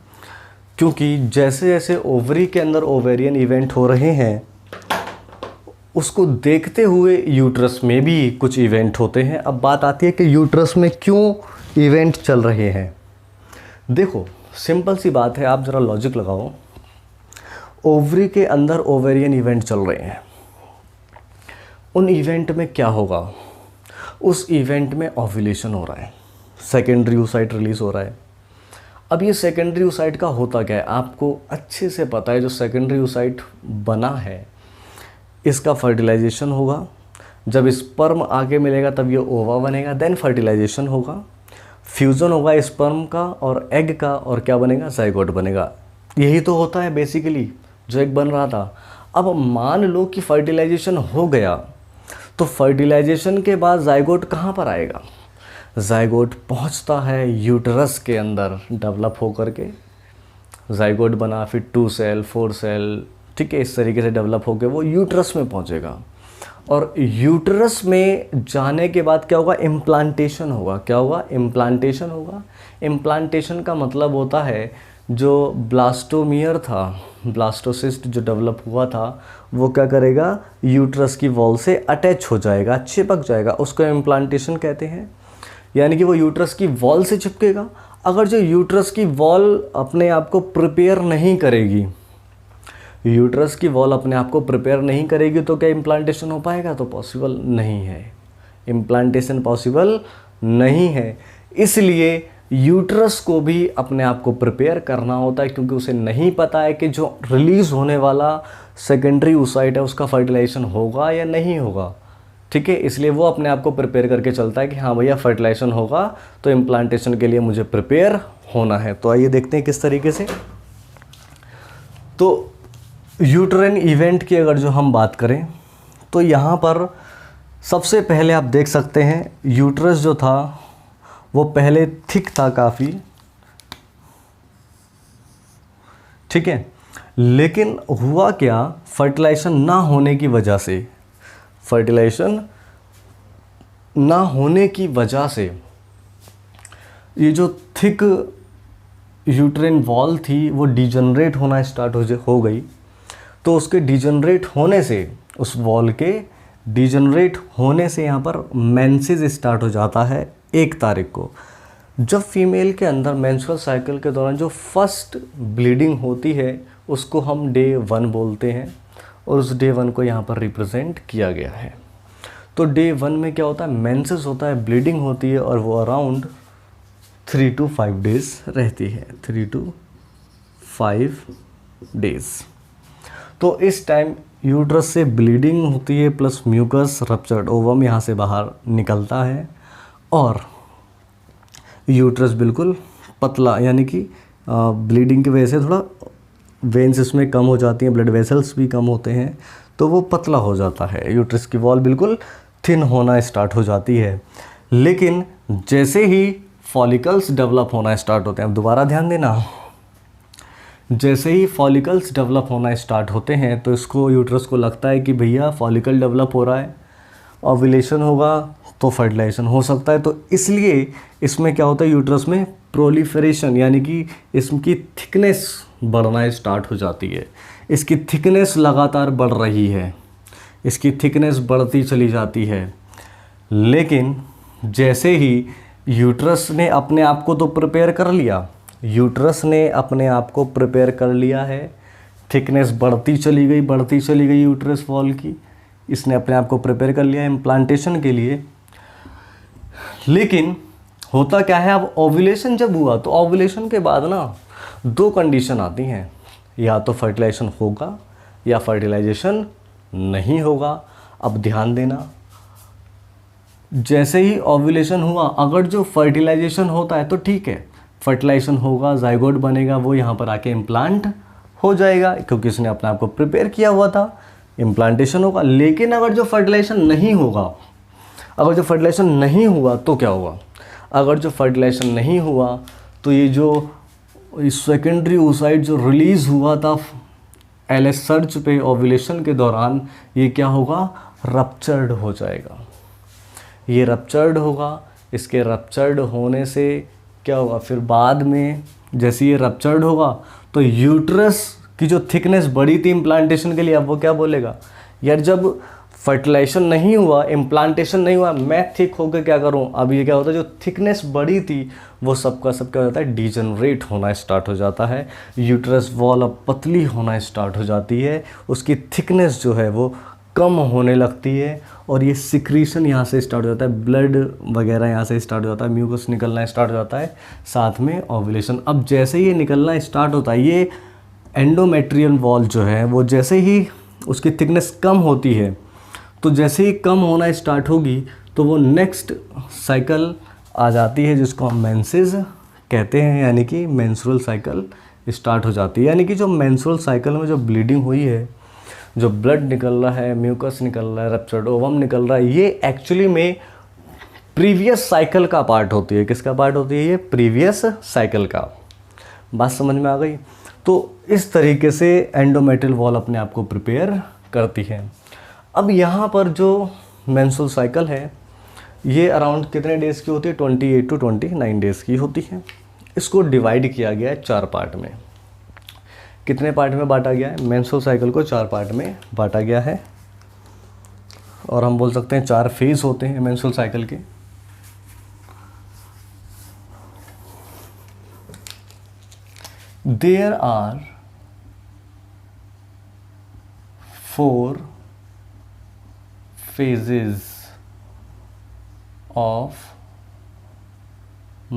A: क्योंकि जैसे जैसे ओवरी के अंदर ओवेरियन इवेंट हो रहे हैं उसको देखते हुए यूट्रस में भी कुछ इवेंट होते हैं। अब बात आती है कि यूट्रस में क्यों इवेंट चल रहे हैं। देखो, सिंपल सी बात है, आप ज़रा लॉजिक लगाओ। ओवरी के अंदर ओवेरियन इवेंट चल रहे हैं, उन इवेंट में क्या होगा? उस इवेंट में ओव्यूलेशन हो रहा है, सेकेंडरी oocyte रिलीज़ हो रहा है। अब ये सेकेंडरी oocyte का होता क्या है? आपको अच्छे से पता है जो सेकेंडरी oocyte बना है इसका फर्टिलाइजेशन होगा। जब स्पर्म आगे मिलेगा तब ये ओवा बनेगा, देन फर्टिलाइजेशन होगा, फ्यूज़न होगा स्पर्म का और एग का, और क्या बनेगा? ज़ाइगोट बनेगा। यही तो होता है बेसिकली जो एग बन रहा था। अब मान लो कि फर्टिलाइजेशन हो गया, तो फर्टिलाइजेशन के बाद ज़ाइगोट कहाँ पर आएगा? ज़ाइगोट पहुँचता है यूट्रस के अंदर, डेवलप हो करके ज़ाइगोट बना, फिर 2 सेल 4 सेल, ठीक है, इस तरीके से डेवलप होकर वो यूट्रस में पहुंचेगा। और यूट्रस में जाने के बाद क्या होगा? इम्प्लांटेशन होगा। क्या होगा? इम्प्लांटेशन होगा। इम्प्लांटेशन का मतलब होता है जो ब्लास्टोमियर था, ब्लास्टोसिस्ट जो डेवलप हुआ था, वो क्या करेगा? यूट्रस की वॉल से अटैच हो जाएगा, चिपक जाएगा, उसको इम्प्लांटेशन कहते हैं। यानी कि वो यूट्रस की वॉल से चिपकेगा। अगर जो यूट्रस की वॉल अपने आप को प्रिपेयर नहीं करेगी, यूट्रस की वॉल अपने आप को प्रिपेयर नहीं करेगी तो क्या इम्प्लांटेशन हो पाएगा? तो पॉसिबल नहीं है, इम्प्लांटेशन पॉसिबल नहीं है। इसलिए यूट्रस को भी अपने आप को प्रिपेयर करना होता है, क्योंकि उसे नहीं पता है कि जो रिलीज़ होने वाला सेकेंडरी oocyte है उसका फर्टिलाइजेशन होगा या नहीं होगा। ठीक है, इसलिए वो अपने आप को प्रिपेयर करके चलता है कि हाँ भैया फर्टिलाइजेशन होगा तो इम्प्लांटेशन के लिए मुझे प्रिपेयर होना है। तो आइए देखते हैं किस तरीके से। तो यूट्रेन इवेंट की अगर जो हम बात करें तो यहाँ पर सबसे पहले आप देख सकते हैं यूट्रस जो था वो पहले थिक था काफ़ी, ठीक है, लेकिन हुआ क्या? फर्टिलाइजेशन ना होने की वजह से, फर्टिलाइजेशन ना होने की वजह से ये जो थिक यूट्रेन वॉल थी वो डिजनरेट होना स्टार्ट हो गई। तो उसके डिजनरेट होने से, उस वॉल के डिजनरेट होने से यहाँ पर मेंसेस स्टार्ट हो जाता है 1 तारीख को। जब फीमेल के अंदर मेंस्ट्रुअल साइकिल के दौरान जो फर्स्ट ब्लीडिंग होती है उसको हम डे 1 बोलते हैं, और उस डे 1 को यहाँ पर रिप्रेजेंट किया गया है। तो डे 1 में क्या होता है? मेंसेस होता है, ब्लीडिंग होती है, और वो अराउंड 3 to 5 डेज़ रहती है, 3 to 5 डेज। तो इस टाइम यूट्रस से ब्लीडिंग होती है प्लस म्यूकस रप्चर्ड ओवम यहाँ से बाहर निकलता है और यूट्रस बिल्कुल पतला, यानी कि ब्लीडिंग की वजह से थोड़ा वेन्स इसमें कम हो जाती हैं, ब्लड वेसल्स भी कम होते हैं, तो वो पतला हो जाता है, यूट्रस की वॉल बिल्कुल थिन होना स्टार्ट हो जाती है। लेकिन जैसे ही फॉलिकल्स डेवलप होना स्टार्ट होते हैं, अब दोबारा ध्यान देना, जैसे ही फॉलिकल्स डेवलप होना स्टार्ट होते हैं तो इसको यूट्रस को लगता है कि भैया फॉलिकल डेवलप हो रहा है, ओव्यूलेशन होगा तो फर्टिलाइजेशन हो सकता है। तो इसलिए इसमें क्या होता है, यूट्रस में प्रोलिफरेशन यानी कि इसकी थिकनेस बढ़ना स्टार्ट हो जाती है। इसकी थिकनेस लगातार बढ़ रही है, इसकी थिकनेस बढ़ती चली जाती है। लेकिन जैसे ही यूट्रस ने अपने आप को तो प्रिपेयर कर लिया, यूट्रस ने अपने आप को प्रिपेयर कर लिया है, थिकनेस बढ़ती चली गई यूट्रस वॉल की, इसने अपने आप को प्रिपेयर कर लिया इम्प्लांटेशन के लिए। लेकिन होता क्या है, अब ओव्यूलेशन जब हुआ तो ओव्यूलेशन के बाद ना 2 कंडीशन आती हैं, या तो फर्टिलाइजेशन होगा या फर्टिलाइजेशन नहीं होगा। अब ध्यान देना, जैसे ही ओव्यूलेशन हुआ अगर जो फर्टिलाइजेशन होता है तो ठीक है, फर्टिलाइजेशन होगा, जाइगोट बनेगा, वो यहाँ पर आके इम्प्लांट हो जाएगा क्योंकि इसने अपने आप को प्रिपेयर किया हुआ था, इम्प्लांटेशन होगा। लेकिन अगर जो फर्टिलाइजेशन नहीं होगा, अगर जो फर्टिलाइजेशन नहीं हुआ तो क्या होगा, अगर जो फर्टिलाइजेशन नहीं हुआ तो ये जो सेकेंडरी oocyte जो रिलीज़ हुआ था एलएस सर्च पे ओव्यूलेशन के दौरान, ये क्या होगा, रप्चर्ड हो जाएगा। ये रप्चर्ड होगा, इसके रप्चर्ड होने से क्या होगा, फिर बाद में जैसे ये रप्चर्ड होगा तो यूट्रस की जो थिकनेस बढ़ी थी इम्प्लांटेशन के लिए, अब वो क्या बोलेगा, यार जब फर्टिलाइजेशन नहीं हुआ, इम्प्लांटेशन नहीं हुआ, मैं थिक होकर क्या करूं। अब ये क्या होता है, जो थिकनेस बढ़ी थी वो सबका सब क्या हो जाता है, डिजनरेट होना स्टार्ट हो जाता है, यूट्रस वॉल अब पतली होना स्टार्ट हो जाती है, उसकी थिकनेस जो है वो कम होने लगती है और ये सिक्रीशन यहाँ से स्टार्ट हो जाता है, ब्लड वगैरह यहाँ से स्टार्ट हो जाता है, म्यूकस निकलना स्टार्ट हो जाता है, साथ में ओव्यूलेशन। अब जैसे ये निकलना स्टार्ट होता है, ये एंडोमेट्रियल वॉल जो है वो जैसे ही उसकी थिकनेस कम होती है, तो जैसे ही कम होना स्टार्ट होगी तो वो नेक्स्ट साइकिल आ जाती है जिसको हम मेंसेस कहते हैं, यानी कि मेंस्ट्रुअल साइकिल स्टार्ट हो जाती है। यानी कि जो मेंस्ट्रुअल साइकिल में जो ब्लीडिंग हुई है, जो ब्लड निकल रहा है, म्यूकस निकल रहा है, रप्चर्ड ओवम निकल रहा है, ये एक्चुअली में प्रीवियस साइकिल का पार्ट होती है। किसका पार्ट होती है, ये प्रीवियस साइकिल का। बात समझ में आ गई। तो इस तरीके से एंडोमेट्रियल वॉल अपने आप को प्रिपेयर करती है। अब यहाँ पर जो मेंस्ट्रुअल साइकिल है ये अराउंड कितने डेज़ की होती है, 28 to 29 डेज़ की होती है। इसको डिवाइड किया गया है 4 पार्ट में। कितने पार्ट में बांटा गया है, मेंस्ट्रुअल साइकिल को 4 पार्ट में बांटा गया है, और हम बोल सकते हैं 4 फेज होते हैं मेंस्ट्रुअल साइकिल के। There are 4 phases of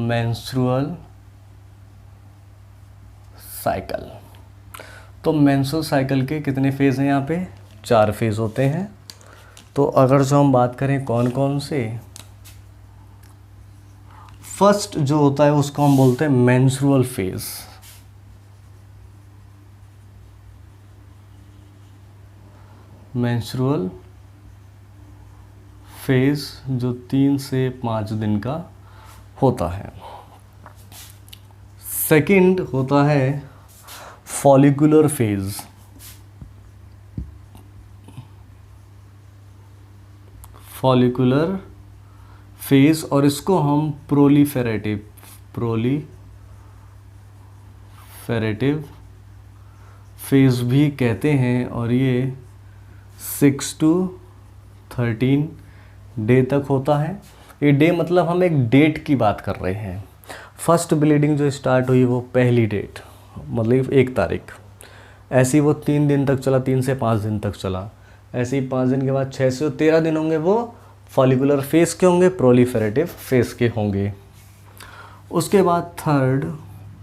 A: menstrual cycle। तो मेंस्ट्रुअल साइकिल के कितने फेज़ हैं, यहाँ पे 4 फेज़ होते हैं। तो अगर जो हम बात करें कौन कौन से, फर्स्ट जो होता है उसको हम बोलते हैं मेंस्ट्रुअल फेज़। मेंस्ट्रुअल फेज़ जो 3 से 5 दिन का होता है। सेकंड होता है फॉलिकुलर फेज़। फॉलिकुलर फेज़, और इसको हम प्रोलिफेरेटिव फेज़ भी कहते हैं, और ये 6 to 13 डे तक होता है। ये डे मतलब हम एक डेट की बात कर रहे हैं। फर्स्ट ब्लीडिंग जो स्टार्ट हुई वो पहली डेट मतलब 1 तारीख, ऐसे ही वो 3 दिन तक चला, 3 से 5 दिन तक चला, ऐसे ही 5 दिन के बाद 6 से 13 दिन होंगे वो फॉलिकुलर फेज़ के होंगे, प्रोलिफेरेटिव फेज़ के होंगे। उसके बाद third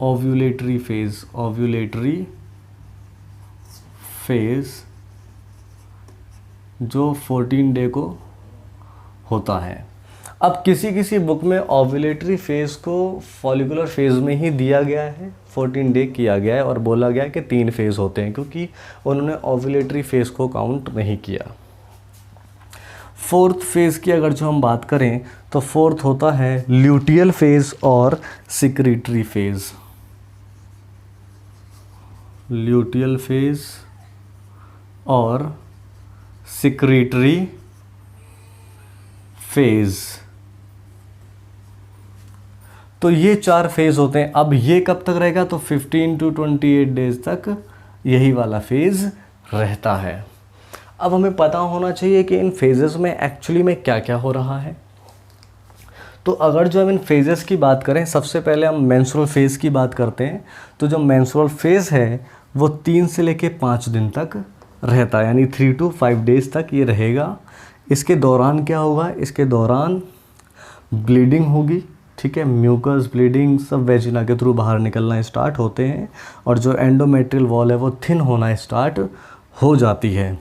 A: ovulatory phase, ovulatory phase जो 14 डे को होता है। अब किसी किसी बुक में ओव्यूलेटरी फेज़ को फॉलिकुलर फेज़ में ही दिया गया है, 14 डे किया गया है और बोला गया है कि 3 फेज़ होते हैं, क्योंकि उन्होंने ओव्यूलेटरी फेज़ को काउंट नहीं किया। फोर्थ फेज़ की अगर जो हम बात करें तो फोर्थ होता है ल्यूटियल फेज़ और सिक्रीटरी फेज़। ल्यूटियल फेज़ और सिक्रीटरी फेज़, तो ये 4 फेज़ होते हैं। अब ये कब तक रहेगा, तो 15 to 28 डेज तक यही वाला फेज़ रहता है। अब हमें पता होना चाहिए कि इन फेजेस में एक्चुअली में क्या क्या हो रहा है। तो अगर जो हम इन फेजेस की बात करें, सबसे पहले हम मेंस्ट्रुअल फेज़ की बात करते हैं। तो जो मेंस्ट्रुअल फेज़ है वो 3 से लेके 5 दिन तक रहता है, यानी 3 to 5 डेज तक ये रहेगा। इसके दौरान क्या होगा, इसके दौरान ब्लीडिंग होगी, ठीक है, म्यूकस ब्लीडिंग सब वेजिना के थ्रू बाहर निकलना स्टार्ट होते हैं और जो एंडोमेट्रियल वॉल है वो थिन होना स्टार्ट हो जाती है।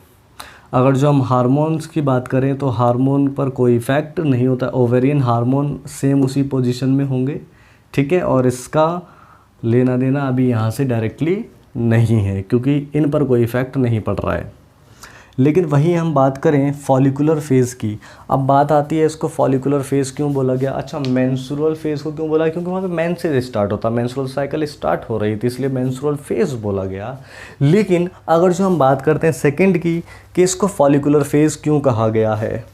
A: अगर जो हम हार्मोन्स की बात करें तो हार्मोन पर कोई इफ़ेक्ट नहीं होता, ओवेरियन हार्मोन सेम उसी पोजीशन में होंगे, ठीक है, और इसका लेना देना अभी यहाँ से डायरेक्टली नहीं है क्योंकि इन पर कोई इफ़ेक्ट नहीं पड़ रहा है। लेकिन वहीं हम बात करें फॉलिकुलर फेज़ की, अब बात आती है इसको फॉलिकुलर फेज़ क्यों बोला गया। अच्छा, मेंस्ट्रुअल फेज़ को क्यों बोला, क्योंकि वहाँ पे मेंस से स्टार्ट होता, मेंस्ट्रुअल साइकिल स्टार्ट हो रही थी, इसलिए मेंस्ट्रुअल फेज़ बोला गया। लेकिन अगर जो हम बात करते हैं सेकेंड की कि इसको फॉलिकुलर फेज़ क्यों कहा गया है,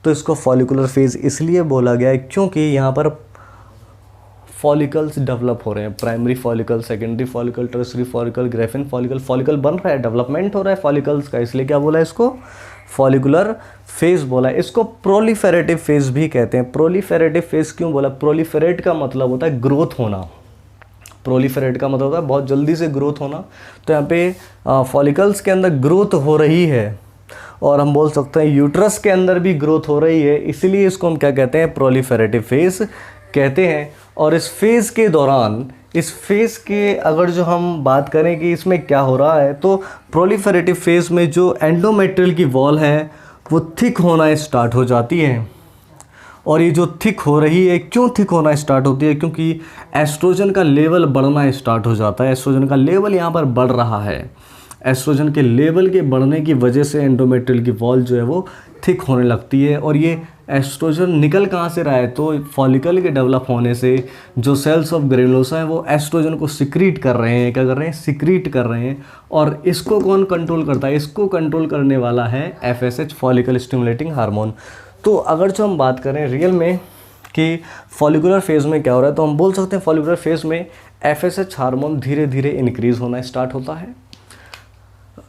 A: तो इसको फॉलिकुलर फेज़ इसलिए बोला गया है क्योंकि यहाँ पर फॉलिकल्स डेवलप हो रहे हैं, primary follicle, secondary follicle, tertiary follicle, Graafian follicle, follicle बन रहा है, डेवलपमेंट हो रहा है फॉलिकल्स का, इसलिए क्या बोला है इसको फॉलिकुलर फेज़ बोला है। इसको प्रोलिफेरेटिव फेज़ भी कहते हैं। प्रोलिफेरेटिव फेज़ क्यों बोला, प्रोलिफेरेट का मतलब होता है ग्रोथ होना, प्रोलिफेरेट का मतलब होता है बहुत जल्दी से ग्रोथ होना। तो यहाँ पे फॉलिकल्स के अंदर ग्रोथ हो रही है और हम बोल सकते हैं यूट्रस के अंदर भी ग्रोथ हो रही है, इसीलिए इसको हम क्या कहते हैं, प्रोलिफेरेटिव फेज़ कहते हैं। और इस फेज़ के दौरान, इस फेज़ के अगर जो हम बात करें कि इसमें क्या हो रहा है, तो प्रोलिफेरेटिव फेज़ में जो एंडोमेट्रियल की वॉल है वो थिक होना स्टार्ट हो जाती है। और ये जो थिक हो रही है, क्यों थिक होना स्टार्ट होती है, क्योंकि एस्ट्रोजन का लेवल बढ़ना स्टार्ट हो जाता है। एस्ट्रोजन का लेवल यहाँ पर बढ़ रहा है, एस्ट्रोजन के लेवल के बढ़ने की वजह से एंडोमेट्रियल की वॉल जो है वो थिक होने लगती है। और ये एस्ट्रोजन निकल कहाँ से रहा है, तो फॉलिकल के डेवलप होने से जो सेल्स ऑफ ग्रेनुलोसा हैं वो एस्ट्रोजन को सिक्रीट कर रहे हैं, क्या कर रहे हैं, सिक्रीट कर रहे हैं। और इसको कौन कंट्रोल करता है, इसको कंट्रोल करने वाला है FSH, फॉलिकल स्टिमुलेटिंग हार्मोन। तो अगर जो हम बात करें रियल में कि फॉलिकुलर फेज़ में क्या हो रहा है, तो हम बोल सकते हैं फॉलिकुलर फेज़ में FSH हार्मोन धीरे धीरे इंक्रीज़ होना स्टार्ट होता है।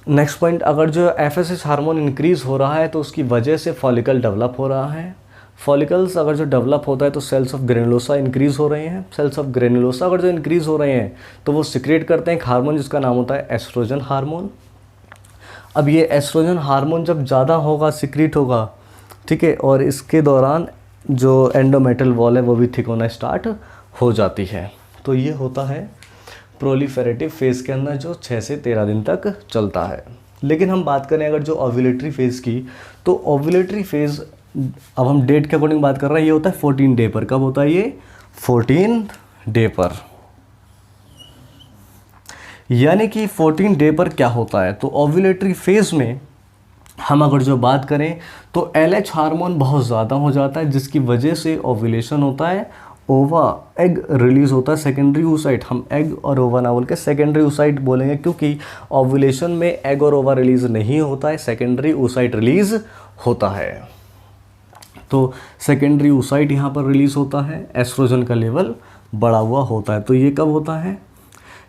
A: नेक्स्ट पॉइंट, अगर जो FSH हार्मोन इंक्रीज़ हो रहा है तो उसकी वजह से फॉलिकल डेवलप हो रहा है। फॉलिकल्स अगर जो डेवलप होता है तो सेल्स ऑफ ग्रेनुलोसा इंक्रीज़ हो रहे हैं। सेल्स ऑफ ग्रेनुलोसा अगर जो इंक्रीज़ हो रहे हैं तो वो सिक्रेट करते हैं एक हार्मोन जिसका नाम होता है एस्ट्रोजन हार्मोन। अब ये एस्ट्रोजन हार्मोन जब ज़्यादा होगा, सिक्रीट होगा, ठीक है, और इसके दौरान जो एंडोमेट्रियल वॉल है वो भी थिक होना स्टार्ट हो जाती है। तो ये होता है प्रोलिफेरेटिव फेज़ के अंदर जो 6 से 13 दिन तक चलता है। लेकिन हम बात करें अगर जो ओव्यूलेटरी फेज़ की, तो ओव्यूलेटरी फेज़ अब हम डेट के अकॉर्डिंग बात कर रहे हैं, ये होता है 14 डे पर। कब होता है ये, 14 डे पर। यानी कि 14 डे पर क्या होता है, तो ओव्यूलेटरी फेज़ में हम अगर जो बात करें तो LH हार्मोन बहुत ज़्यादा हो जाता है, जिसकी वजह से ओव्यूलेशन होता है, ओवा एग रिलीज़ होता है, सेकेंडरी oocyte, हम एग और ओवा ना बोल के सेकेंडरी oocyte बोलेंगे क्योंकि ओव्यूलेशन में एग और ओवा रिलीज़ नहीं होता है, सेकेंडरी oocyte रिलीज़ होता है। तो सेकेंडरी oocyte यहाँ पर रिलीज़ होता है, एस्ट्रोजन का लेवल बढ़ा हुआ होता है। तो ये कब होता है,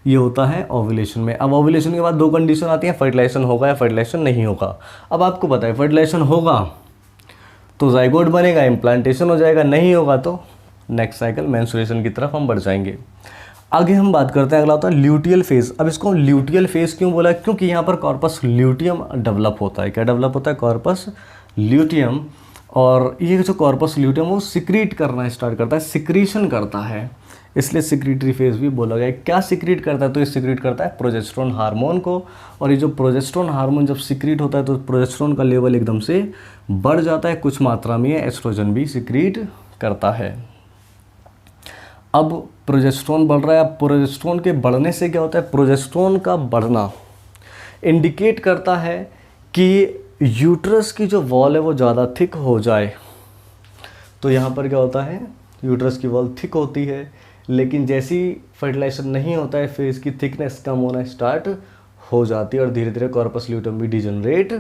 A: ये होता है ओव्यूलेशन में। अब ओव्यूलेशन के बाद 2 कंडीशन आती हैं, फर्टिलाइजेशन होगा या फर्टिलाइजेशन नहीं होगा। अब आपको पता है फर्टिलाइजेशन होगा तो जाइगोट बनेगा, इम्प्लांटेशन हो जाएगा, नहीं होगा तो नेक्स्ट साइकिल मेंस्ट्रुएशन की तरफ हम बढ़ जाएंगे। आगे हम बात करते हैं, अगला होता है ल्यूटियल फेज़। अब इसको ल्यूटियल फेज़ क्यों बोला, क्योंकि यहाँ पर कॉर्पस ल्यूटियम डेवलप होता है। क्या डेवलप होता है, कॉर्पस ल्यूटियम। और ये जो कॉर्पस ल्यूटियम वो सिक्रीट करना स्टार्ट करता है, सिक्रीशन करता है इसलिए सिक्रीटरी फेज भी बोला गया। क्या सिक्रीट करता है? तो ये सिक्रीट करता है प्रोजेस्टेरोन हार्मोन को, और ये जो प्रोजेस्टेरोन हार्मोन जब सिक्रीट होता है तो प्रोजेस्टेरोन का लेवल एकदम से बढ़ जाता है, कुछ मात्रा में एस्ट्रोजन भी सिक्रीट करता है। अब प्रोजेस्टेरोन बढ़ रहा है। अब प्रोजेस्टेरोन के बढ़ने से क्या होता है? प्रोजेस्टेरोन का बढ़ना इंडिकेट करता है कि यूट्रस की जो वॉल है वो ज़्यादा थिक हो जाए। तो यहाँ पर क्या होता है? यूट्रस की वॉल थिक होती है, लेकिन जैसी फर्टिलाइजेशन नहीं होता है फिर इसकी थिकनेस कम होना स्टार्ट हो जाती है और धीरे धीरे कॉर्पस ल्यूटेम भी डिजनरेट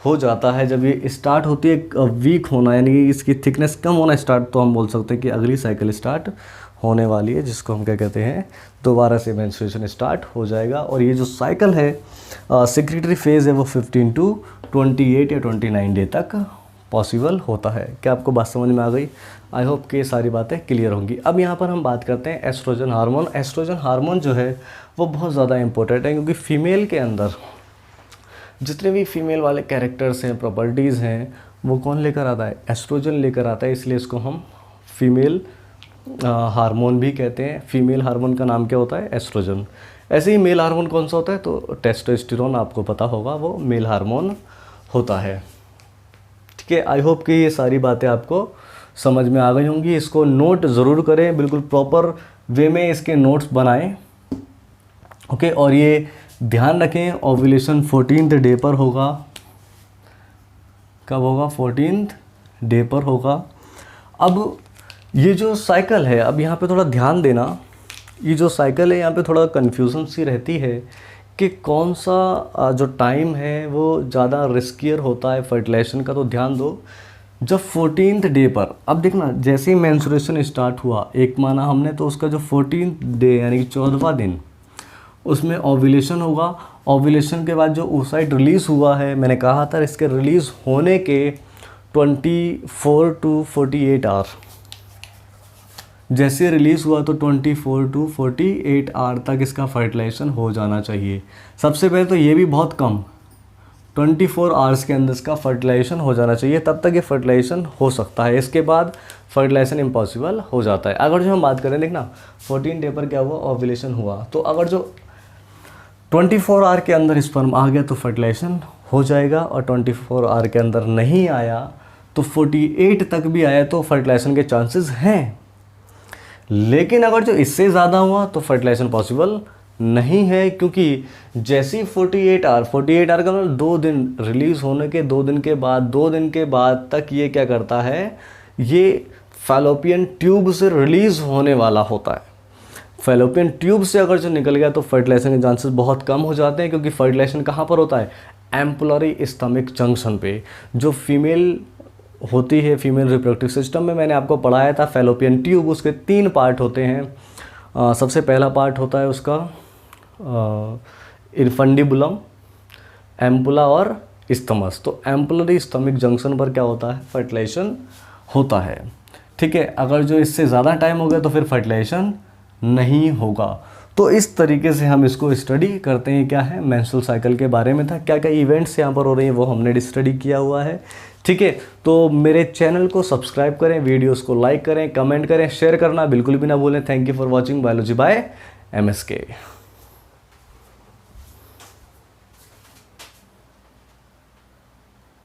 A: हो जाता है। जब ये स्टार्ट होती है वीक होना, यानी कि इसकी थिकनेस कम होना स्टार्ट, तो हम बोल सकते हैं कि अगली साइकिल स्टार्ट होने वाली है, जिसको हम क्या कहते हैं, दोबारा से मेंस्ट्रुएशन स्टार्ट हो जाएगा। और ये जो साइकिल है सेक्रेटरी फेज़ है वो 15 to 28 या 29 डे तक पॉसिबल होता है। क्या आपको बात समझ में आ गई? आई होप कि ये सारी बातें क्लियर होंगी। अब यहाँ पर हम बात करते हैं एस्ट्रोजन हार्मोन। एस्ट्रोजन हार्मोन जो है वो बहुत ज़्यादा इंपॉर्टेंट है, क्योंकि फीमेल के अंदर जितने भी फीमेल वाले कैरेक्टर्स हैं, प्रॉपर्टीज़ हैं, वो कौन लेकर आता है? एस्ट्रोजन लेकर आता है। इसलिए इसको हम फीमेल हार्मोन भी कहते हैं। फीमेल हार्मोन का नाम क्या होता है? एस्ट्रोजन। ऐसे ही मेल हार्मोन कौन सा होता है? तो टेस्टोस्टेरोन, आपको पता होगा, वो मेल हार्मोन होता है। ठीक है, आई होप कि ये सारी बातें आपको समझ में आ गई होंगी। इसको नोट ज़रूर करें, बिल्कुल प्रॉपर वे में इसके नोट्स बनाएं। ओके, और ये ध्यान रखें ओव्यूलेशन 14th डे पर होगा। कब होगा? 14th डे पर होगा। अब ये जो साइकिल है, अब यहाँ पे थोड़ा ध्यान देना, ये जो साइकिल है यहाँ पे थोड़ा कन्फ्यूज़न सी रहती है कि कौन सा जो टाइम है वो ज़्यादा रिस्कियर होता है फर्टिलाइजेशन का। तो ध्यान दो, जब 14th डे पर, अब देखना जैसे ही मेंस्ट्रुएशन स्टार्ट हुआ, एक माना हमने, तो उसका जो 14th डे यानी कि 14वां दिन, उसमें ओव्यूलेशन होगा। ओव्यूलेशन के बाद जो oocyte रिलीज़ हुआ है, मैंने कहा था इसके रिलीज़ होने के 24 to 48 आवर, जैसे रिलीज़ हुआ तो 24 to 48 आवर तक इसका फर्टिलाइजेशन हो जाना चाहिए। सबसे पहले तो ये भी बहुत कम, 24 आवर्स के अंदर इसका फर्टिलाइजेशन हो जाना चाहिए, तब तक ये फर्टिलाइजेशन हो सकता है। इसके बाद फर्टिलाइजेशन इम्पॉसिबल हो जाता है। अगर जो हम बात करें, देखना 14 डे पर क्या हुआ? ओव्यूलेशन हुआ। तो अगर जो 24 आवर के अंदर स्पर्म आ गया तो फर्टिलाइजेशन हो जाएगा, और 24 आवर के अंदर नहीं आया तो 48 तक भी आया तो फर्टिलाइजेशन के चांसेस हैं। लेकिन अगर जो इससे ज़्यादा हुआ तो फर्टिलाइजेशन पॉसिबल नहीं है, क्योंकि जैसे ही 48 आवर का मतलब 2 दिन, रिलीज़ होने के 2 दिन के बाद, 2 दिन के बाद तक ये क्या करता है? ये फैलोपियन ट्यूब से रिलीज़ होने वाला होता है। फैलोपियन ट्यूब से अगर जो निकल गया तो फर्टिलाइजेशन के चांसेस बहुत कम हो जाते हैं, क्योंकि फर्टिलाइजेशन कहाँ पर होता है? एम्पुलरी स्टमक जंक्शन पे। जो फीमेल होती है, फीमेल रिप्रोडक्टिव सिस्टम में मैंने आपको पढ़ाया था फैलोपियन ट्यूब, उसके 3 पार्ट होते हैं। सबसे पहला पार्ट होता है उसका इन्फंडिबुलम, एम्पुला और स्टमस। तो एम्पुलरी स्टमक जंक्शन पर क्या होता है? फर्टिलाइजेशन होता है। ठीक है, अगर जो इससे ज़्यादा टाइम हो गया तो फिर फर्टिलाइजेशन नहीं होगा। तो इस तरीके से हम इसको स्टडी करते हैं। क्या है? मेंस्ट्रुअल साइकिल के बारे में था, क्या क्या इवेंट्स यहाँ पर हो रही हैं वो हमने स्टडी किया हुआ है। ठीक है, तो मेरे चैनल को सब्सक्राइब करें, वीडियोस को लाइक करें, कमेंट करें, शेयर करना बिल्कुल भी ना भूलें। Thank you for watching biology by MSK।